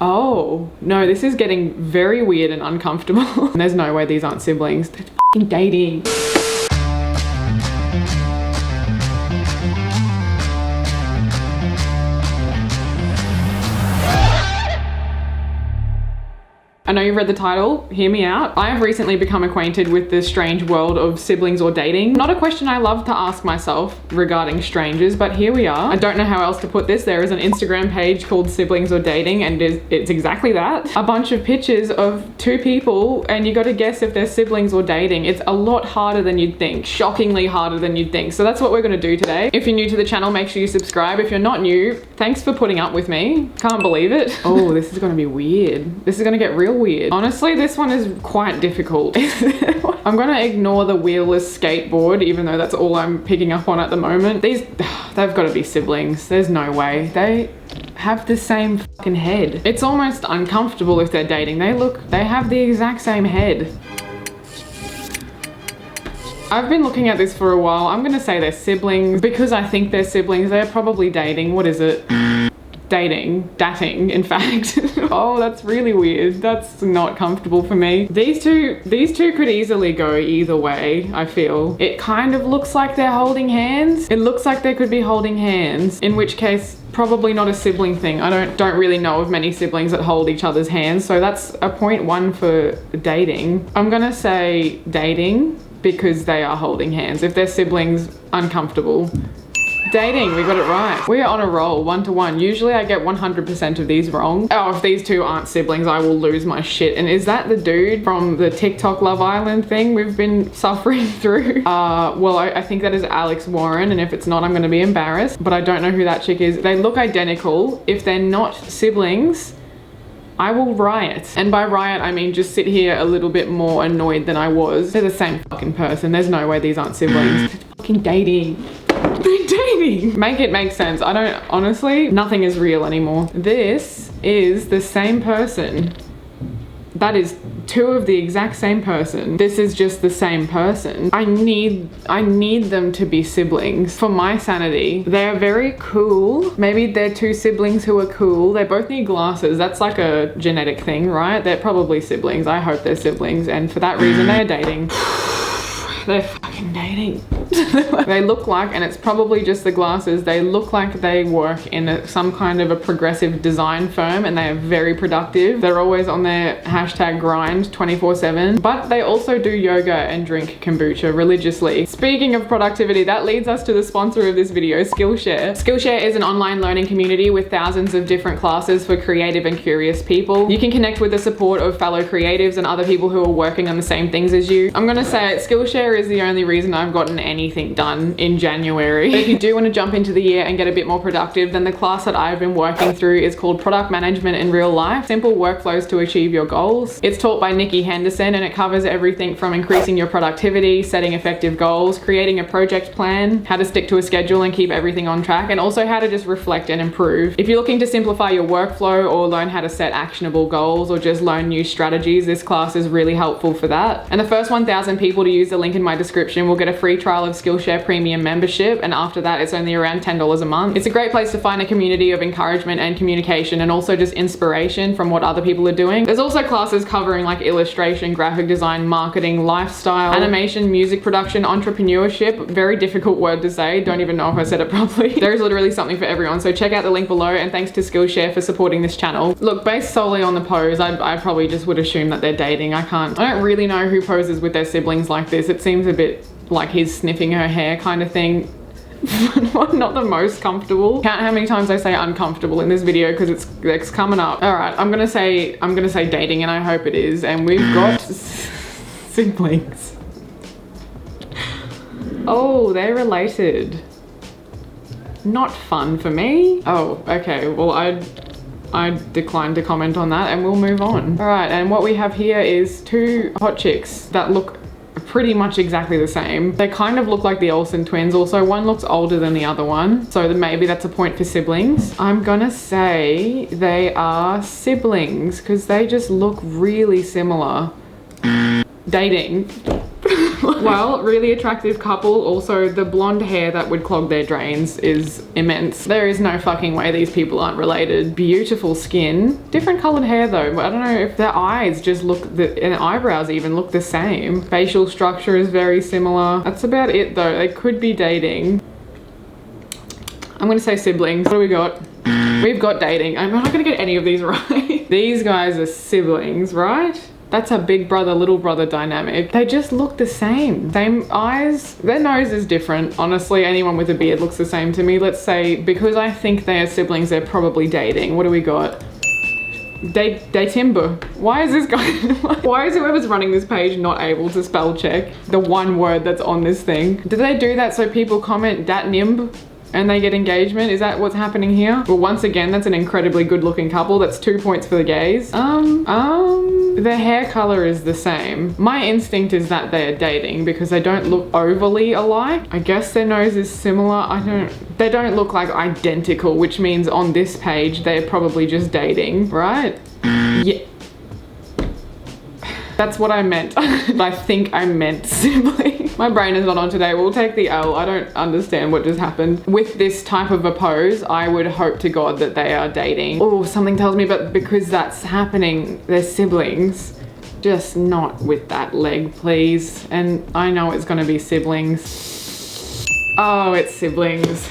Oh, no, this is getting very weird and uncomfortable. There's no way these aren't siblings. They're f***ing dating. I know you've read the title, hear me out. I have recently become acquainted with the strange world of siblings or dating. Not a question I love to ask myself regarding strangers, but here we are. I don't know how else to put this. There is an Instagram page called Siblings or Dating, and it's exactly that. A bunch of pictures of two people, and you gotta guess if they're siblings or dating. It's a lot harder than you'd think. Shockingly harder than you'd think. So that's what we're gonna do today. If you're new to the channel, make sure you subscribe. If you're not new, thanks for putting up with me. Can't believe it. Oh, this is gonna be weird. This is gonna get real weird. Honestly, this one is quite difficult. I'm gonna ignore the wheelless skateboard, even though that's all I'm picking up on at the moment. They've gotta be siblings. There's no way. They have the same fucking head. It's almost uncomfortable if they're dating. They have the exact same head. I've been looking at this for a while. I'm gonna say they're siblings. Because I think they're siblings, they're probably dating. What is it? Dating, in fact. Oh, that's really weird. That's not comfortable for me. These two could easily go either way, I feel. It kind of looks like they're holding hands. It looks like they could be holding hands, in which case, probably not a sibling thing. I don't really know of many siblings that hold each other's hands, so that's a 0.1 for dating. I'm gonna say dating because they are holding hands. If they're siblings, uncomfortable. Dating, we got it right. We are on a roll, 1 to 1. Usually I get 100% of these wrong. Oh, if these two aren't siblings, I will lose my shit. And is that the dude from the TikTok Love Island thing we've been suffering through? Well, I think that is Alex Warren, and if it's not, I'm gonna be embarrassed, but I don't know who that chick is. They look identical. If they're not siblings, I will riot. And by riot, I mean just sit here a little bit more annoyed than I was. They're the same fucking person. There's no way these aren't siblings. They're fucking dating. They're dating. Make it make sense. Honestly, nothing is real anymore. This is the same person. That is two of the exact same person. This is just the same person. I need them to be siblings for my sanity. They're very cool. Maybe they're two siblings who are cool. They both need glasses. That's like a genetic thing, right? They're probably siblings. I hope they're siblings. And for that reason, they're dating. They're fucking dating. They look like, and it's probably just the glasses, they look like they work in some kind of a progressive design firm, and they are very productive. They're always on their hashtag grind 24/7, but they also do yoga and drink kombucha religiously. Speaking of productivity, that leads us to the sponsor of this video, Skillshare. Skillshare is an online learning community with thousands of different classes for creative and curious people. You can connect with the support of fellow creatives and other people who are working on the same things as you. I'm gonna say it, Skillshare is the only reason I've gotten anything done in January. But if you do want to jump into the year and get a bit more productive, then the class that I've been working through is called Product Management in Real Life, Simple Workflows to Achieve Your Goals. It's taught by Nikki Henderson, and it covers everything from increasing your productivity, setting effective goals, creating a project plan, how to stick to a schedule and keep everything on track, and also how to just reflect and improve. If you're looking to simplify your workflow or learn how to set actionable goals or just learn new strategies, this class is really helpful for that. And the first 1,000 people to use the link in my description will get a free trial of Skillshare Premium membership, and after that it's only around $10 a month. It's a great place to find a community of encouragement and communication, and also just inspiration from what other people are doing. There's also classes covering like illustration, graphic design, marketing, lifestyle, animation, music production, entrepreneurship. Very difficult word to say, don't even know if I said it properly. There is literally something for everyone, so check out the link below, and thanks to Skillshare for supporting this channel. Look, based solely on the pose, I probably just would assume that they're dating. I don't really know who poses with their siblings like this. It seems a bit like he's sniffing her hair kind of thing. Not the most comfortable. Count how many times I say uncomfortable in this video because it's coming up. All right, I'm gonna say dating, and I hope it is. And we've got siblings. Oh, they're related. Not fun for me. Oh, okay. Well, I decline to comment on that, and we'll move on. All right, and what we have here is two hot chicks that look pretty much exactly the same. They kind of look like the Olsen twins. Also, one looks older than the other one, so maybe that's a point for siblings. I'm gonna say they are siblings because they just look really similar. Dating. Well, really attractive couple. Also, the blonde hair that would clog their drains is immense. There is no fucking way these people aren't related. Beautiful skin. Different colored hair though, but I don't know if their eyes just look, and eyebrows even look the same. Facial structure is very similar. That's about it though. They could be dating. I'm gonna say siblings. What do we got? We've got dating. I'm not gonna get any of these right. These guys are siblings, right? That's a big brother, little brother dynamic. They just look the same. Same eyes. Their nose is different. Honestly, anyone with a beard looks the same to me. Let's say, because I think they are siblings, they're probably dating. What do we got? Timber. Why is this guy, why is whoever's running this page not able to spell check the one word that's on this thing? Do they do that so people comment dat nimb and they get engagement? Is that what's happening here? Well, once again, that's an incredibly good looking couple. That's 2 points for the gays. Their hair color is the same. My instinct is that they're dating because they don't look overly alike. I guess their nose is similar. They don't look like identical, which means on this page, they're probably just dating, right? Yeah. That's what I meant. I think I meant sibling. My brain is not on today. We'll take the L. I don't understand what just happened. With this type of a pose, I would hope to God that they are dating. Oh, something tells me, but because that's happening, they're siblings. Just not with that leg, please. And I know it's gonna be siblings. Oh, it's siblings.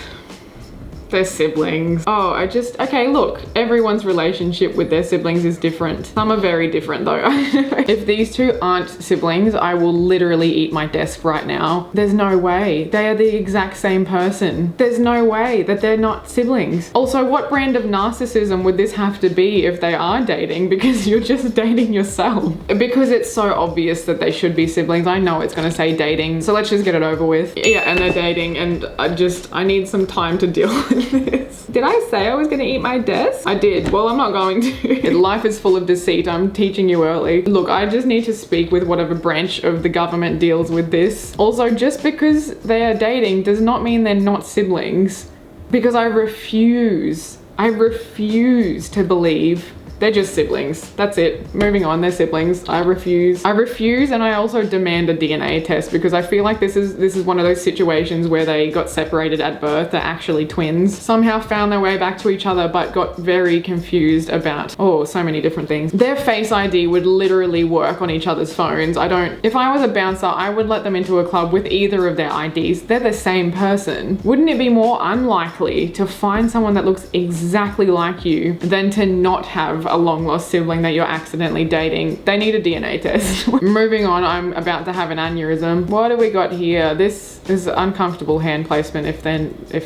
They're siblings. Oh, okay, look, everyone's relationship with their siblings is different. Some are very different though. If these two aren't siblings, I will literally eat my desk right now. There's no way. They are the exact same person. There's no way that they're not siblings. Also, what brand of narcissism would this have to be if they are dating? Because you're just dating yourself. Because it's so obvious that they should be siblings. I know it's gonna say dating, so let's just get it over with. Yeah, and they're dating, and I need some time to deal with this. Did I say I was gonna eat my desk? I did. Well, I'm not going to. Life is full of deceit. I'm teaching you early. Look, I just need to speak with whatever branch of the government deals with this. Also, just because they are dating does not mean they're not siblings. Because I refuse to believe they're just siblings. That's it. Moving on, they're siblings. I refuse, and I also demand a DNA test because I feel like this is one of those situations where they got separated at birth. They're actually twins. Somehow found their way back to each other, but got very confused about, oh, so many different things. Their Face ID would literally work on each other's phones. If I was a bouncer, I would let them into a club with either of their IDs. They're the same person. Wouldn't it be more unlikely to find someone that looks exactly like you than to not have a long lost sibling that you're accidentally dating? They need a DNA test. Moving on, I'm about to have an aneurysm. What do we got here? This is uncomfortable hand placement if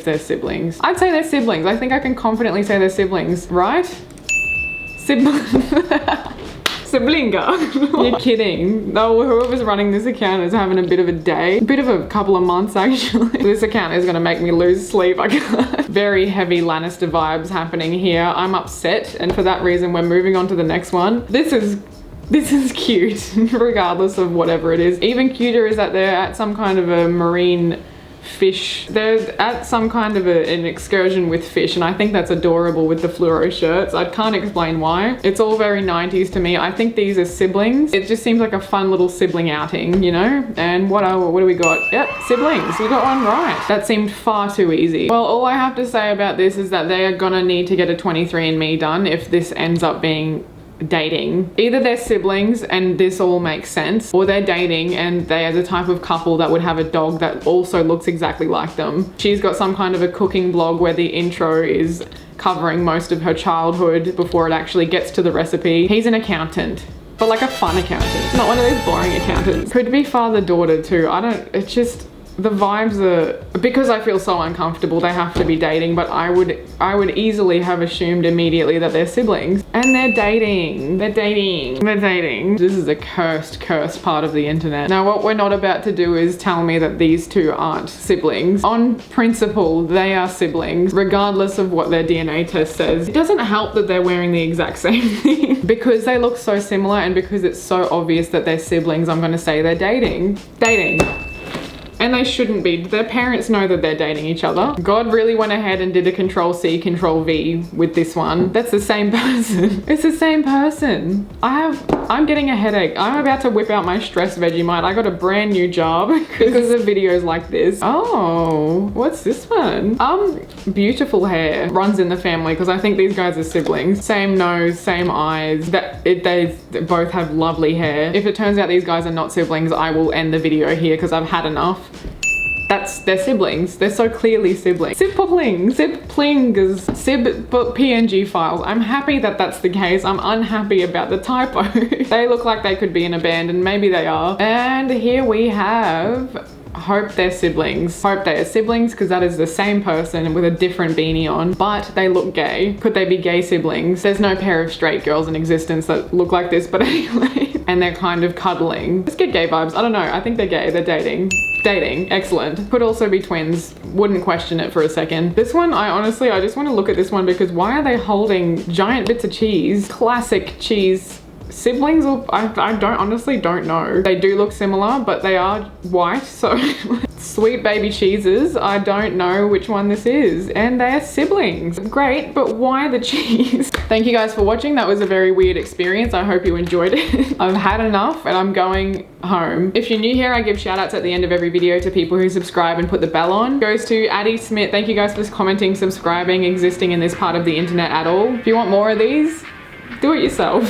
they're siblings. I'd say they're siblings. I think I can confidently say they're siblings, right? Siblinga. You're kidding. No, whoever's running this account is having a bit of a day. A bit of a couple of months actually. This account is gonna make me lose sleep. I can't. Very heavy Lannister vibes happening here. I'm upset, and for that reason we're moving on to the next one. This is cute, regardless of whatever it is. Even cuter is that they're at some kind of a marine fish. They're at some kind of an excursion with fish, and I think that's adorable with the fluoro shirts. I can't explain why. It's all very 90s to me. I think these are siblings. It just seems like a fun little sibling outing, you know? And what do we got? Yep, siblings. We got one right. That seemed far too easy. Well, all I have to say about this is that they are gonna need to get a 23andMe done if this ends up being dating. Either they're siblings and this all makes sense, or they're dating and they are the type of couple that would have a dog that also looks exactly like them. She's got some kind of a cooking blog where the intro is covering most of her childhood before it actually gets to the recipe. He's an accountant, but like a fun accountant, not one of those boring accountants. Could be father-daughter too. It's just, the vibes are, because I feel so uncomfortable, they have to be dating, but I would easily have assumed immediately that they're siblings. And they're dating. They're dating. This is a cursed part of the internet. Now, what we're not about to do is tell me that these two aren't siblings. On principle, they are siblings, regardless of what their DNA test says. It doesn't help that they're wearing the exact same thing. Because they look so similar and because it's so obvious that they're siblings, I'm gonna say they're dating. And they shouldn't be. Their parents know that they're dating each other. God really went ahead and did a Control-C, Control-V with this one. That's the same person. It's the same person. I'm getting a headache. I'm about to whip out my stress Vegemite. I got a brand new job because of videos like this. Oh, what's this one? Beautiful hair runs in the family because I think these guys are siblings. Same nose, same eyes. They both have lovely hair. If it turns out these guys are not siblings, I will end the video here because I've had enough. They're siblings. They're so clearly siblings. Siblings, PNG files. I'm happy that that's the case. I'm unhappy about the typo. They look like they could be in a band, and maybe they are. And here we have, hope they're siblings. Hope they are siblings because that is the same person with a different beanie on, but they look gay. Could they be gay siblings? There's no pair of straight girls in existence that look like this, but anyway. And they're kind of cuddling. Let's get gay vibes. I don't know. I think they're gay. They're dating. Dating. Excellent. Could also be twins. Wouldn't question it for a second. This one, I just want to look at this one because why are they holding giant bits of cheese? Classic cheese. Siblings, or I honestly don't know. They do look similar, but they are white, so sweet baby cheeses. I don't know which one this is, and they're siblings. Great, but why the cheese? Thank you guys for watching. That was a very weird experience. I hope you enjoyed it. I've had enough and I'm going home. If you're new here, I give shout outs at the end of every video to people who subscribe and put the bell on. Goes to Addie Smith. Thank you guys for commenting, subscribing, existing in this part of the internet at all. If you want more of these, do it yourself.